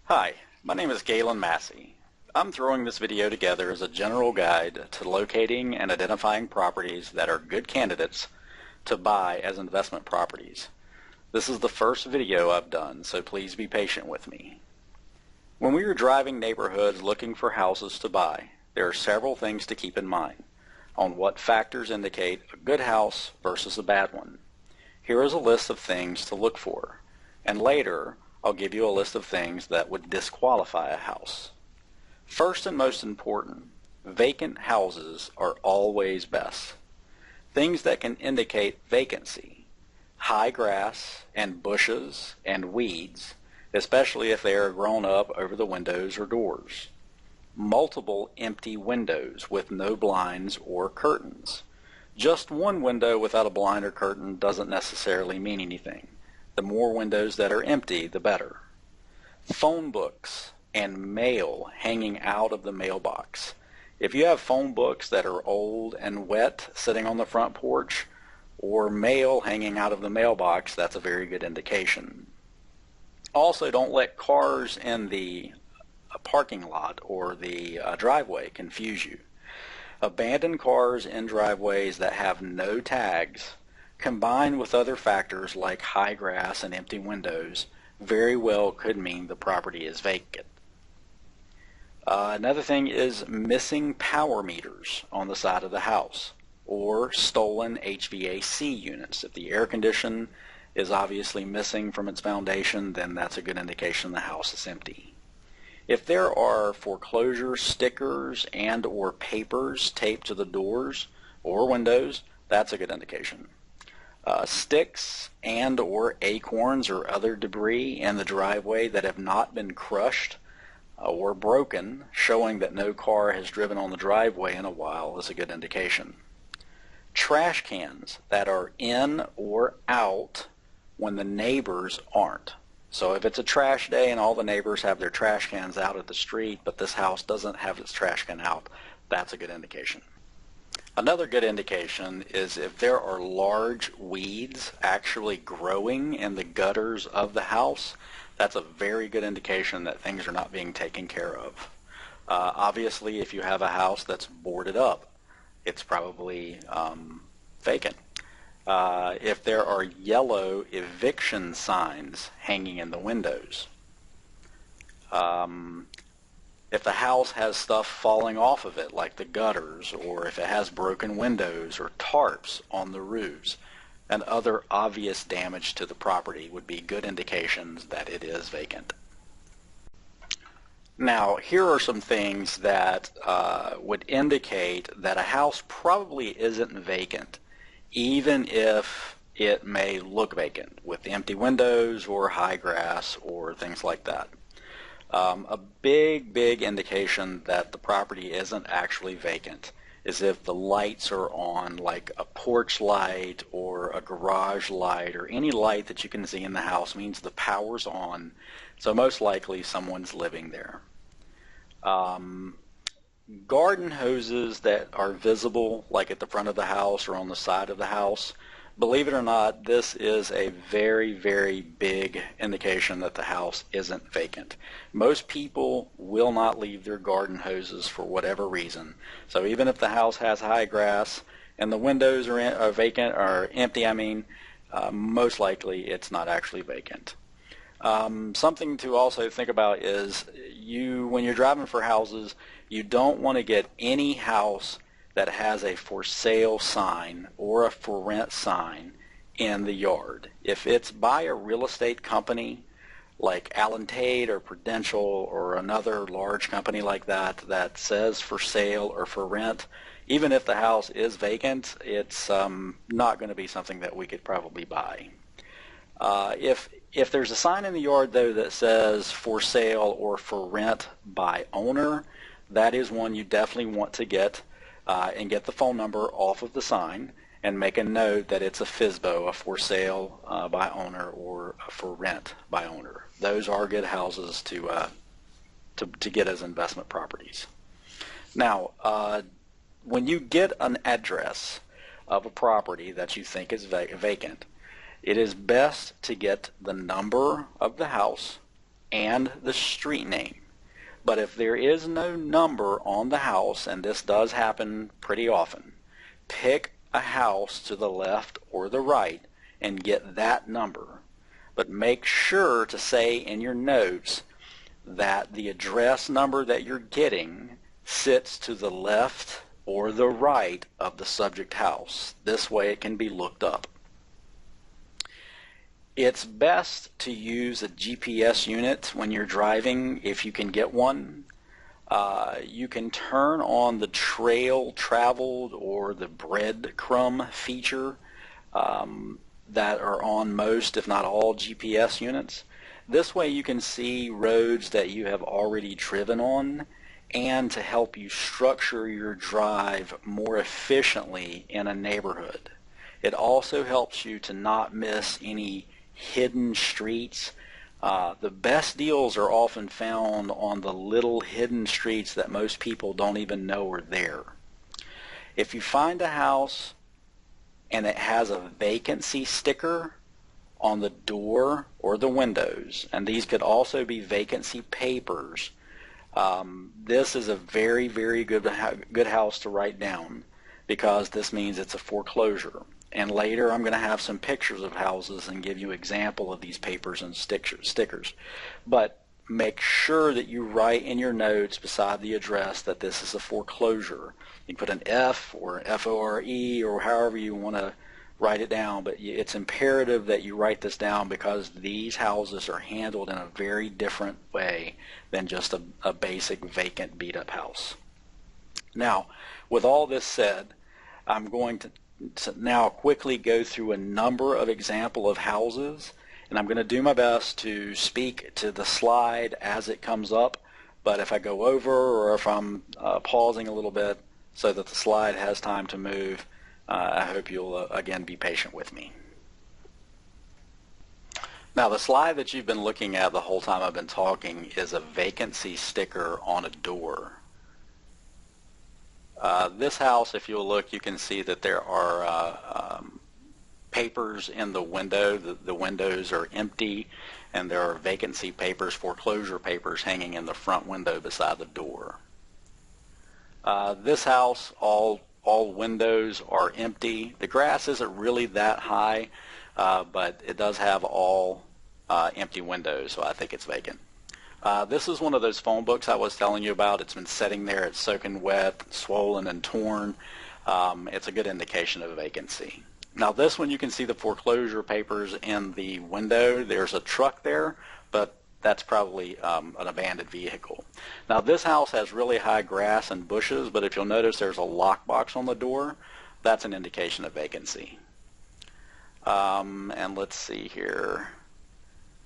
Hi, my name is Galen Massey. I'm throwing this video together as a general guide to locating and identifying properties that are good candidates to buy as investment properties. This is the first video I've done, so please be patient with me. When we are driving neighborhoods looking for houses to buy, there are several things to keep in mind on what factors indicate a good house versus a bad one. Here is a list of things to look for, and later I'll give you a list of things that would disqualify a house. First and most important, vacant houses are always best. Things that can indicate vacancy: high grass and bushes and weeds, especially if they are grown up over the windows or doors. Multiple empty windows with no blinds or curtains. Just one window without a blind or curtain doesn't necessarily mean anything. The more windows that are empty, the better. Phone books and mail hanging out of the mailbox. If you have phone books that are old and wet sitting on the front porch, or mail hanging out of the mailbox, that's a very good indication. Also, don't let cars in the parking lot or the driveway confuse you. Abandoned cars in driveways that have no tags, combined with other factors like high grass and empty windows, very well could mean the property is vacant. Another thing is missing power meters on the side of the house, or stolen HVAC units. If the air condition is obviously missing from its foundation, then that's a good indication the house is empty. If there are foreclosure stickers and or papers taped to the doors or windows, that's a good indication. Sticks and or acorns or other debris in the driveway that have not been crushed or broken, showing that no car has driven on the driveway in a while, is a good indication. Trash cans that are in or out when the neighbors aren't. So if it's a trash day and all the neighbors have their trash cans out at the street, but this house doesn't have its trash can out, that's a good indication. Another good indication is if there are large weeds actually growing in the gutters of the house. That's a very good indication that things are not being taken care of. Obviously, if you have a house that's boarded up, it's probably vacant. If there are yellow eviction signs hanging in the windows, if the house has stuff falling off of it like the gutters, or if it has broken windows or tarps on the roofs, and other obvious damage to the property would be good indications that it is vacant. Now, here are some things that would indicate that a house probably isn't vacant, even if it may look vacant with empty windows or high grass or things like that. A big indication that the property isn't actually vacant is if the lights are on, like a porch light or a garage light or any light that you can see in the house means the power's on, so most likely someone's living there. Garden hoses that are visible, like at the front of the house or on the side of the house, believe it or not, this is a very big indication that the house isn't vacant. Most people will not leave their garden hoses for whatever reason. So even if the house has high grass and the windows are vacant or empty, most likely it's not actually vacant. Something to also think about is when you're driving for houses, you don't want to get any house that has a for sale sign or a for rent sign in the yard. If it's by a real estate company like Allen Tate or Prudential or another large company like that that says for sale or for rent, even if the house is vacant, it's not going to be something that we could probably buy. If there's a sign in the yard though that says for sale or for rent by owner, that is one you definitely want to get and get the phone number off of the sign and make a note that it's a FSBO, a for sale by owner, or a for rent by owner. Those are good houses to get as investment properties. Now, when you get an address of a property that you think is vacant, it is best to get the number of the house and the street name. But if there is no number on the house, and this does happen pretty often, pick a house to the left or the right and get that number. But make sure to say in your notes that the address number that you're getting sits to the left or the right of the subject house. This way it can be looked up. It's best to use a GPS unit when you're driving if you can get one. You can turn on the trail traveled or the breadcrumb feature that are on most, if not all, GPS units. This way you can see roads that you have already driven on, and to help you structure your drive more efficiently in a neighborhood. It also helps you to not miss any hidden streets. The best deals are often found on the little hidden streets that most people don't even know are there. If you find a house and it has a vacancy sticker on the door or the windows, and these could also be vacancy papers, this is a very, very good house to write down, because this means it's a foreclosure. And later I'm going to have some pictures of houses and give you an example of these papers and stickers. But make sure that you write in your notes beside the address that this is a foreclosure. You can put an F or F-O-R-E or however you want to write it down, but it's imperative that you write this down, because these houses are handled in a very different way than just a basic vacant beat-up house. Now, with all this said, I'm going to now quickly go through a number of examples of houses, and I'm going to do my best to speak to the slide as it comes up, but if I go over or if I'm pausing a little bit so that the slide has time to move, I hope you'll again be patient with me. Now, the slide that you've been looking at the whole time I've been talking is a vacancy sticker on a door. This house, if you'll look, you can see that there are papers in the window. The windows are empty, and there are vacancy papers, foreclosure papers, hanging in the front window beside the door. This house, all windows are empty. The grass isn't really that high, but it does have all empty windows, so I think it's vacant. This is one of those phone books I was telling you about. It's been sitting there. It's soaking wet, swollen, and torn. It's a good indication of a vacancy. Now, this one, you can see the foreclosure papers in the window. There's a truck there, but that's probably an abandoned vehicle. Now, this house has really high grass and bushes, but if you'll notice there's a lockbox on the door. That's an indication of vacancy. And let's see here.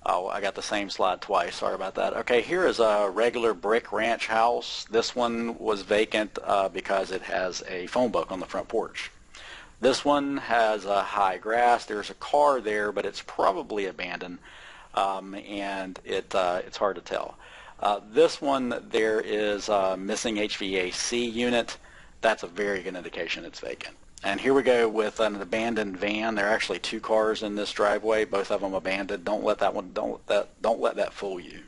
Oh, I got the same slide twice. Sorry about that. Okay, here is a regular brick ranch house. This one was vacant because it has a phone book on the front porch. This one has high grass. There's a car there, but it's probably abandoned, and it's hard to tell. This one, there is a missing HVAC unit. That's a very good indication it's vacant. And here we go with an abandoned van. There are actually two cars in this driveway, both of them abandoned. Don't let that fool you.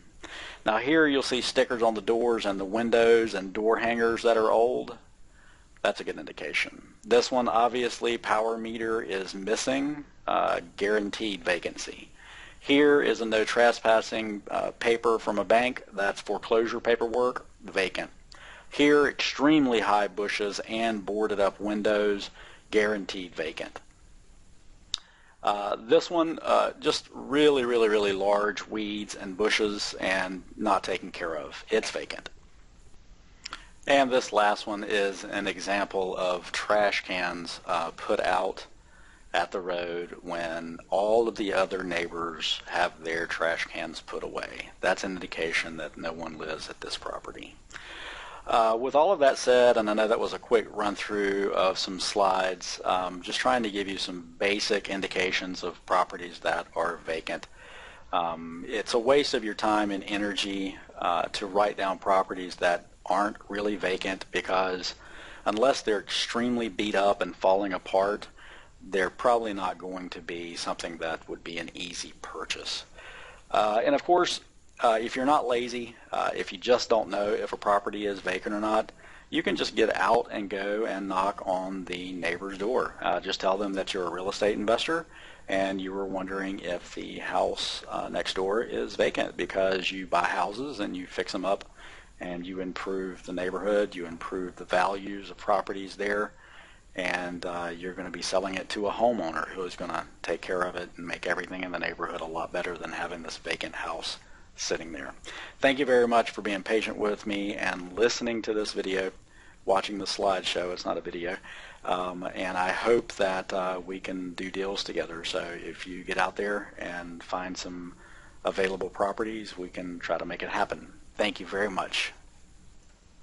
Now, here you'll see stickers on the doors and the windows and door hangers that are old. That's a good indication. This one, obviously, power meter is missing, guaranteed vacancy. Here is a no trespassing paper from a bank. That's foreclosure paperwork, vacant. Here, extremely high bushes and boarded up windows, guaranteed vacant. This one, just really, really, really large weeds and bushes and not taken care of. It's vacant. And this last one is an example of trash cans put out at the road when all of the other neighbors have their trash cans put away. That's an indication that no one lives at this property. With all of that said, and I know that was a quick run through of some slides, just trying to give you some basic indications of properties that are vacant. It's a waste of your time and energy to write down properties that aren't really vacant, because unless they're extremely beat up and falling apart, they're probably not going to be something that would be an easy purchase. And of course, If you're not lazy, if you just don't know if a property is vacant or not, you can just get out and go and knock on the neighbor's door. Just tell them that you're a real estate investor and you were wondering if the house next door is vacant because you buy houses and you fix them up and you improve the neighborhood, you improve the values of properties there, and you're going to be selling it to a homeowner who is going to take care of it and make everything in the neighborhood a lot better than having this vacant house sitting there. Thank you very much for being patient with me and listening to this video, watching the slideshow. It's not a video. And I hope that we can do deals together. So if you get out there and find some available properties, we can try to make it happen. Thank you very much.